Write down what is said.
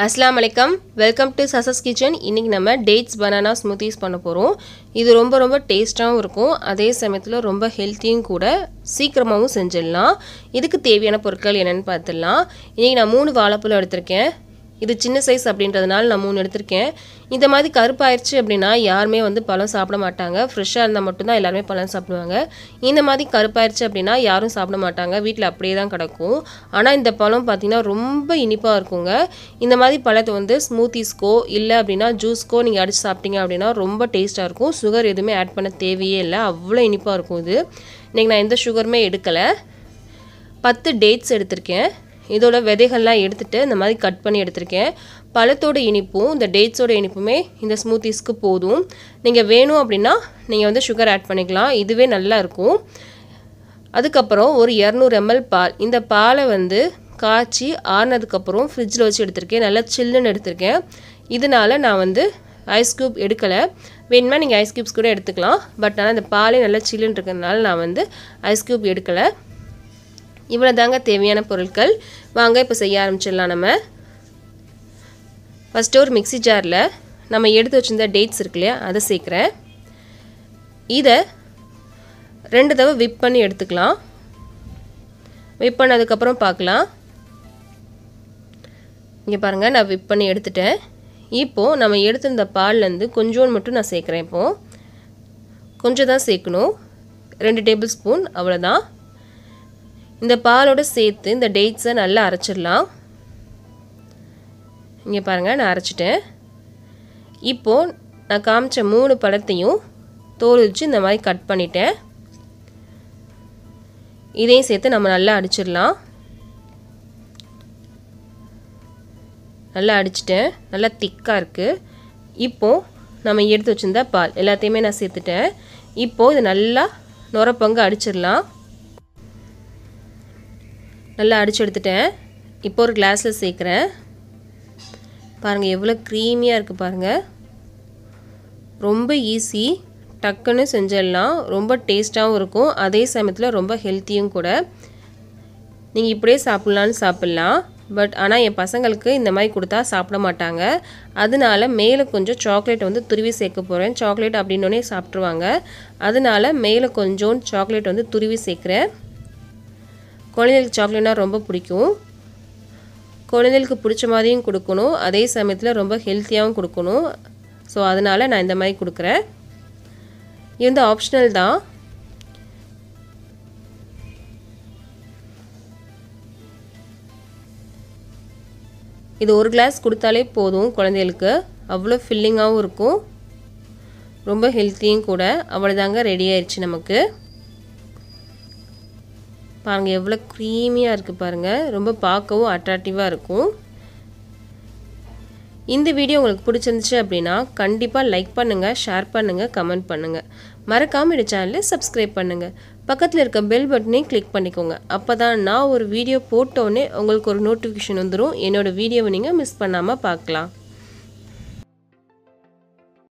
Assalamu alaikum. Welcome to Sasas Kitchen. இன்னைக்கு நம்ம dates banana smoothies பண்ண போறோம். இது ரொம்ப டேஸ்டாவும் இருக்கும். அதே சமயத்துல ரொம்ப ஹெல்த்தியும் கூட. சீக்கிரமாவும் செஞ்சிடலாம். இதுக்கு தேவையான பொருட்கள் என்னன்னு பார்த்தலாம். இன்னைக்கு நான் 3 வாழைப்பழம் எடுத்துர்க்கேன். இது சின்ன சைஸ் அப்படின்றதுனால நான் 3 எடுத்துர்க்கேன். இந்த மாதிரி கருப்பாயிருச்சு அப்படினா யாருமே வந்து பழம் சாப்பிட மாட்டாங்க. ஃப்ரெஷ்ஷா இருந்தா மட்டும் தான் எல்லாரும் பழம் சாப்பிடுவாங்க. இந்த மாதிரி கருப்பாயிருச்சு அப்படினா யாரும் சாப்பிட மாட்டாங்க. வீட்ல அப்படியே தான் கிடக்கும். ஆனா இந்த பழம் பாத்தீங்கன்னா ரொம்ப இனிப்பா இருக்குங்க. இந்த மாதிரி பழத்தை வந்து ஸ்மூத்திஸ்க்கோ இல்ல அப்படினா ஜூஸ்க்கோ நீங்க அடிச்சு சாப்பிட்டீங்க அப்படினா ரொம்ப டேஸ்டா இருக்கும். சுகர் எதுவுமே ஆட் பண்ண தேவையே இல்ல. அவ்வளவு இனிப்பா இருக்கும் இது. இன்னைக்கு நான் எந்த சுகருமே எடுக்கல. 10 டேட்ஸ் எடுத்துர்க்கேன். இதோட விதைகள்லாம் எடுத்துட்டு இந்த மாதிரி கட் பண்ணி எடுத்துர்க்கேன். பழத்தோட இனிப்பும் இந்த டேட்ஸோட இனிப்புமே இந்த ஸ்மூத்திஸ்க்கு போதும். நீங்க வேணும் அப்படினா நீங்க வந்து சுகர் ஆட் பண்ணிக்கலாம். இதுவே நல்லா இருக்கும். அதுக்கு அப்புறம் ஒரு 200 ml பால். இந்த பாலை வந்து காய்ச்சி ஆறுனதுக்கு அப்புறம் ஃப்ரிட்ஜ்ல வச்சு எடுத்துர்க்கேன். நல்லா சில்லுன்னு எடுத்துர்க்கேன். இதனால நான் வந்து ஐஸ் கியூப் எடுக்கல. வேணும்னா நீங்க ஐஸ் கியூப்ஸ் கூட எடுத்துக்கலாம். பட் ஆனா இந்த பாலே நல்லா சில்லுன்னு இருக்கறனால நான் வந்து ஐஸ் கியூப் எடுக்கல. இவ்வளவு தாங்க தேவையான பொருட்கள். வாங்க இப்ப செய்ய ஆரம்பிச்சிடலாம் நம்ம. ஃபர்ஸ்ட் ஒரு மிக்ஸி ஜார்ல நம்ம எடுத்து வச்சிருந்த டேட்ஸ் இருக்குலையா அதை சேர்க்கிறேன். இத 2 தடவை விப் பண்ணி எடுத்துக்கலாம். விப் பண்ணதுக்கு அப்புறம் பார்க்கலாம். இங்க பாருங்க நான் விப் பண்ணி எடுத்துட்டேன். இப்போ நம்ம எடுத்திருந்த பால்ல இருந்து கொஞ்சம் மட்டும் நான் சேர்க்கிறேன். இப்போ கொஞ்சம் தான் சேர்க்கணும். 2 டேபிள் ஸ்பூன் அவ்வளவுதான். இந்த பாலோட சேர்த்து இந்த டேட்ஸை நல்லா அரைச்சிடலாம். இங்கே பாருங்க நான் அரைச்சிட்டேன். இப்போ நான் காமிச்ச 3 பழத்தையும் தோல் வச்சு இந்த மாதிரி கட் பண்ணிட்டேன். இதையும் சேர்த்து நம்ம நல்லா அடிச்சிடலாம். நல்லா அடிச்சிட்டேன். நல்லா திக்காக இருக்குது. இப்போ நம்ம எடுத்து வச்சிருந்த பால் எல்லாத்தையுமே நான் சேர்த்துட்டேன். இப்போ இது நல்லா நுரப்பங்க அடிச்சிடலாம். நல்லா அடிச்சு எடுத்துட்டேன். இப்போ ஒரு கிளாஸ்ல சேர்க்கிறேன். பாருங்க எவ்வளவு க்ரீமியா இருக்கு பாருங்க. ரொம்ப ஈஸி. டக்குன்னு செஞ்சிடலாம். ரொம்ப டேஸ்டாவும் இருக்கும். அதே சமயத்துல ரொம்ப ஹெல்த்தியும் கூட. நீங்க இப்படியே சாப்பிடலாம். பட் ஆனா என் பசங்களுக்கு இந்த மாதிரி கொடுத்தா சாப்பிட மாட்டாங்க. அதனால மேலே கொஞ்சம் சாக்லேட் வந்து துருவி சேர்க்க போறேன். சாக்லேட் அப்படினோனே சாப்பிட்டுருவாங்க. அதனால மேலே கொஞ்சம் சாக்லேட் வந்து துருவி சேர்க்கிறேன். குழந்தைகளுக்கு சாக்லேட்னா ரொம்ப பிடிக்கும். குழந்தைகளுக்கு பிடிச்ச மாதிரியும் கொடுக்கணும். அதே சமயத்தில் ரொம்ப ஹெல்த்தியாகவும் கொடுக்கணும். ஸோ அதனால நான் இந்த மாதிரி கொடுக்குறேன். இது வந்து ஆப்ஷனல் தான். இது ஒரு கிளாஸ் கொடுத்தாலே போதும் குழந்தைகளுக்கு. அவ்வளோ ஃபில்லிங்காகவும் இருக்கும். ரொம்ப ஹெல்த்தியும் கூட. அவ்வளோதாங்க ரெடி ஆயிடுச்சு நமக்கு. பாருங்க எவ்வளோ க்ரீமியாக இருக்குது பாருங்க. ரொம்ப பார்க்கவும் அட்ராக்டிவாக இருக்கும். இந்த வீடியோ உங்களுக்கு பிடிச்சிருந்துச்சு அப்படின்னா கண்டிப்பாக லைக் பண்ணுங்கள், ஷேர் பண்ணுங்கள், கமெண்ட் பண்ணுங்கள். மறக்காமல் இந்த சேனலை சப்ஸ்கிரைப் பண்ணுங்கள். பக்கத்தில் இருக்க பெல் பட்டனையும் கிளிக் பண்ணிக்கோங்க. அப்போ தான் நான் ஒரு வீடியோ போட்டோன்னே உங்களுக்கு ஒரு நோட்டிஃபிகேஷன் வந்துடும். என்னோடய வீடியோவை நீங்கள் மிஸ் பண்ணாமல் பார்க்கலாம்.